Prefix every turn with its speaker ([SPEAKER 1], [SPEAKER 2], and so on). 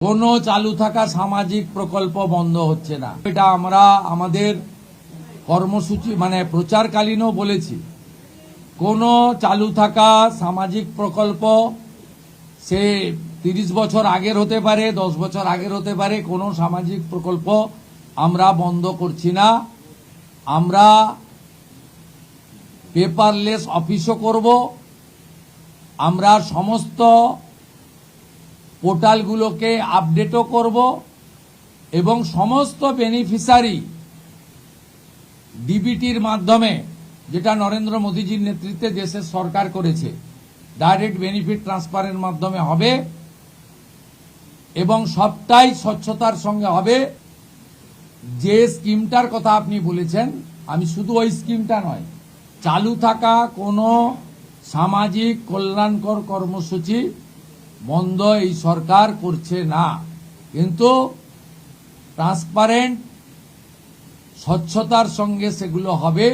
[SPEAKER 1] কোনো চালু থাকা সামাজিক প্রকল্প বন্ধ হচ্ছে না। এটা আমরা আমাদের কর্মসূচি প্রচারকালীনও বলেছি। কোনো চালু থাকা সামাজিক প্রকল্প সে 30 বছর আগের হতে পারে, 10 বছর আগের হতে পারে, কোনো সামাজিক প্রকল্প আমরা বন্ধ করছি না। আমরা পেপারলেস অফিসও করব। আমরা সমস্ত পোর্টালগুলোকে আপডেটও করব এবং সমস্ত বেনিফিশিয়ারি ডিবিটির মাধ্যমে, যেটা নরেন্দ্র মোদীজির নেতৃত্বে দেশের সরকার করেছে, ডাইরেক্ট বেনিফিট ট্রান্সফারের মাধ্যমে হবে এবং সবটাই স্বচ্ছতার সঙ্গে হবে। যে স্কিমটার কথা আপনি বলেছেন, আমি শুধু ওই স্কিমটা নয়, চালু থাকা কোনো সামাজিক কল্যাণকর কর্মসূচি বন্ধ এই সরকার করছে না, কিন্তু ট্রান্সপারেন্ট স্বচ্ছতার সঙ্গে সেগুলো হবে।